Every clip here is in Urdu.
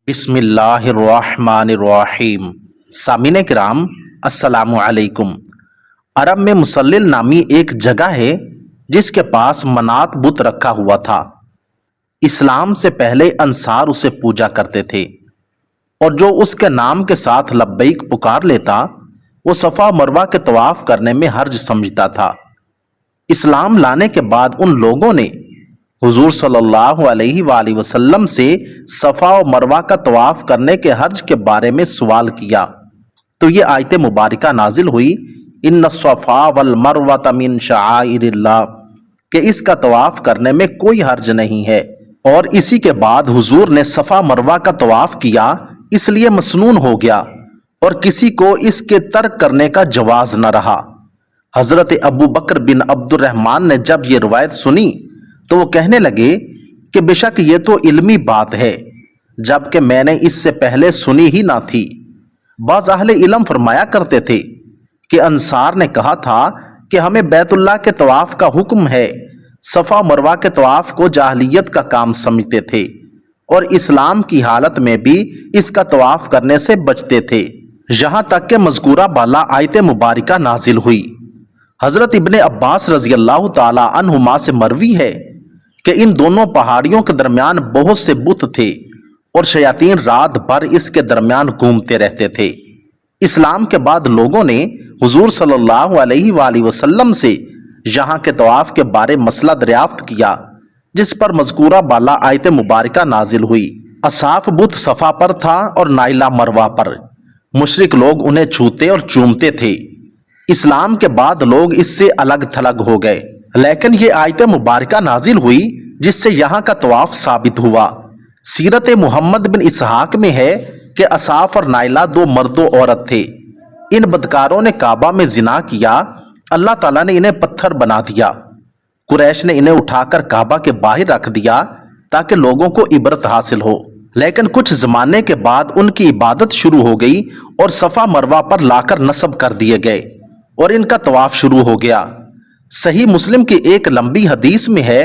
بسم اللہ الرحمن الرحیم۔ سامعین کرام السلام علیکم۔ عرب میں مسلل نامی ایک جگہ ہے جس کے پاس منات بت رکھا ہوا تھا۔ اسلام سے پہلے انصار اسے پوجا کرتے تھے اور جو اس کے نام کے ساتھ لبیک پکار لیتا وہ صفا مروہ کے طواف کرنے میں حرج سمجھتا تھا۔ اسلام لانے کے بعد ان لوگوں نے حضور صلی اللہ علیہ وآلہ وسلم سے صفا و مروہ کا طواف کرنے کے حرج کے بارے میں سوال کیا تو یہ آیت مبارکہ نازل ہوئی، ان الصفا والمروۃ من شعائر اللہ، کہ اس کا طواف کرنے میں کوئی حرج نہیں ہے۔ اور اسی کے بعد حضور نے صفا مروہ کا طواف کیا، اس لیے مسنون ہو گیا اور کسی کو اس کے ترک کرنے کا جواز نہ رہا۔ حضرت ابو بکر بن عبد الرحمن نے جب یہ روایت سنی تو وہ کہنے لگے کہ بے شک یہ تو علمی بات ہے جبکہ میں نے اس سے پہلے سنی ہی نہ تھی۔ بعض اہل علم فرمایا کرتے تھے کہ انصار نے کہا تھا کہ ہمیں بیت اللہ کے طواف کا حکم ہے، صفا مروہ کے طواف کو جاہلیت کا کام سمجھتے تھے اور اسلام کی حالت میں بھی اس کا طواف کرنے سے بچتے تھے، یہاں تک کہ مذکورہ بالا آیت مبارکہ نازل ہوئی۔ حضرت ابن عباس رضی اللہ تعالی عنہما سے مروی ہے کہ ان دونوں پہاڑیوں کے درمیان بہت سے بت تھے اور شیاطین رات بھر اس کے درمیان گھومتے رہتے تھے۔ اسلام کے بعد لوگوں نے حضور صلی اللہ علیہ وآلہ وسلم سے یہاں کے طواف کے بارے مسئلہ دریافت کیا، جس پر مذکورہ بالا آیت مبارکہ نازل ہوئی۔ اصاف بت صفا پر تھا اور نائلہ مروہ پر۔ مشرک لوگ انہیں چھوتے اور چومتے تھے۔ اسلام کے بعد لوگ اس سے الگ تھلگ ہو گئے، لیکن یہ آیت مبارکہ نازل ہوئی جس سے یہاں کا طواف ثابت ہوا۔ سیرت محمد بن اسحاق میں ہے کہ اصاف اور نائلہ دو مرد و عورت تھے۔ ان بدکاروں نے کعبہ میں زنا کیا، اللہ تعالیٰ نے انہیں پتھر بنا دیا۔ قریش نے انہیں اٹھا کر کعبہ کے باہر رکھ دیا تاکہ لوگوں کو عبرت حاصل ہو، لیکن کچھ زمانے کے بعد ان کی عبادت شروع ہو گئی اور صفا مروہ پر لا کر نصب کر دیے گئے اور ان کا طواف شروع ہو گیا۔ صحیح مسلم کی ایک لمبی حدیث میں ہے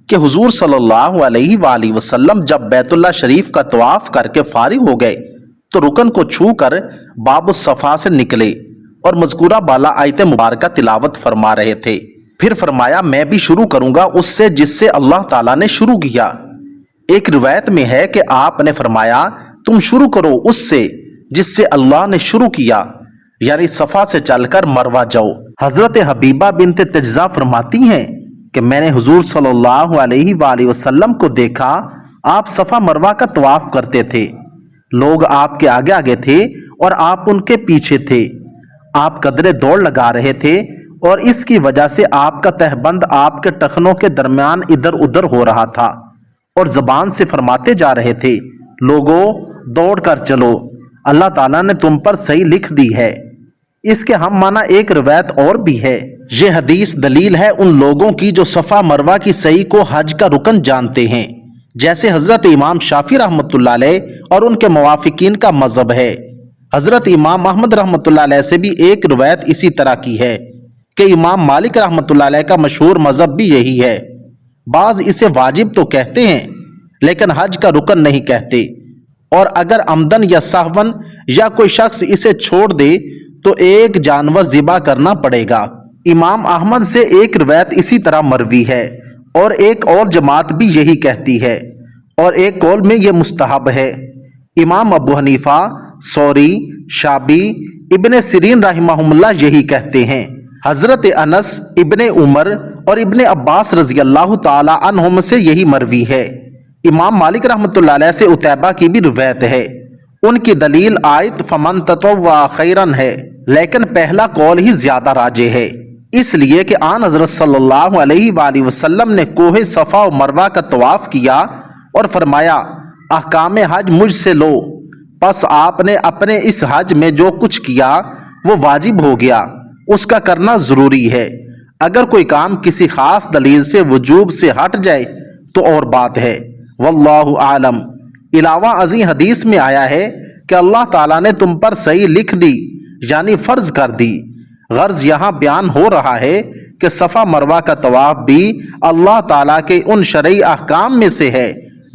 کہ حضور صلی اللہ علیہ وآلہ وسلم جب بیت اللہ شریف کا طواف کر کے فارغ ہو گئے تو رکن کو چھو کر باب الصفا سے نکلے اور مذکورہ بالا آیت مبارکہ تلاوت فرما رہے تھے۔ پھر فرمایا میں بھی شروع کروں گا اس سے جس سے اللہ تعالیٰ نے شروع کیا۔ ایک روایت میں ہے کہ آپ نے فرمایا تم شروع کرو اس سے جس سے اللہ نے شروع کیا، یعنی صفا سے چل کر مروہ جاؤ۔ حضرت حبیبہ بنت تجزا فرماتی ہیں کہ میں نے حضور صلی اللہ علیہ وآلہ وسلم کو دیکھا، آپ صفا مروہ کا طواف کرتے تھے، لوگ آپ کے آگے آگے تھے اور آپ ان کے پیچھے تھے، آپ قدرے دوڑ لگا رہے تھے اور اس کی وجہ سے آپ کا تہبند آپ کے ٹخنوں کے درمیان ادھر ادھر ہو رہا تھا اور زبان سے فرماتے جا رہے تھے لوگوں دوڑ کر چلو، اللہ تعالیٰ نے تم پر صحیح لکھ دی ہے۔ اس کے ہم معنی ایک روایت اور بھی ہے۔ یہ حدیث دلیل ہے ان لوگوں کی جو صفا مروہ کی سعی کو حج کا رکن جانتے ہیں، جیسے حضرت امام شافعی رحمۃ اللہ علیہ اور ان کے موافقین کا مذہب ہے۔ حضرت امام احمد رحمۃ اللہ علیہ سے بھی ایک روایت اسی طرح کی ہے کہ امام مالک رحمۃ اللہ علیہ کا مشہور مذہب بھی یہی ہے۔ بعض اسے واجب تو کہتے ہیں لیکن حج کا رکن نہیں کہتے، اور اگر عمدن یا سہون یا کوئی شخص اسے چھوڑ دے تو ایک جانور ذبح کرنا پڑے گا۔ امام احمد سے ایک روایت اسی طرح مروی ہے اور ایک اور جماعت بھی یہی کہتی ہے، اور ایک قول میں یہ مستحب ہے۔ امام ابو حنیفہ، ثوری، شعبی، ابن سیرین رحمہم اللہ یہی کہتے ہیں۔ حضرت انس، ابن عمر اور ابن عباس رضی اللہ تعالی عنہم سے یہی مروی ہے۔ امام مالک رحمۃ اللہ علیہ سے عتیبہ کی بھی روایت ہے، ان کی دلیل آیت فمن تطوع خیرن ہے، لیکن پہلا قول ہی زیادہ راجح ہے، اس لیے کہ آن حضرت صلی اللہ علیہ وآلہ وسلم نے کوہ صفا و مروہ کا طواف کیا اور فرمایا احکام حج مجھ سے لو، پس آپ نے اپنے اس حج میں جو کچھ کیا وہ واجب ہو گیا، اس کا کرنا ضروری ہے۔ اگر کوئی کام کسی خاص دلیل سے وجوب سے ہٹ جائے تو اور بات ہے، واللہ عالم۔ علاوہ ازیں حدیث میں آیا ہے کہ اللہ تعالیٰ نے تم پر صحیح لکھ دی، یعنی فرض کر دی۔ غرض یہاں بیان ہو رہا ہے کہ صفا مروہ کا طواف بھی اللہ تعالیٰ کے ان شرعی احکام میں سے ہے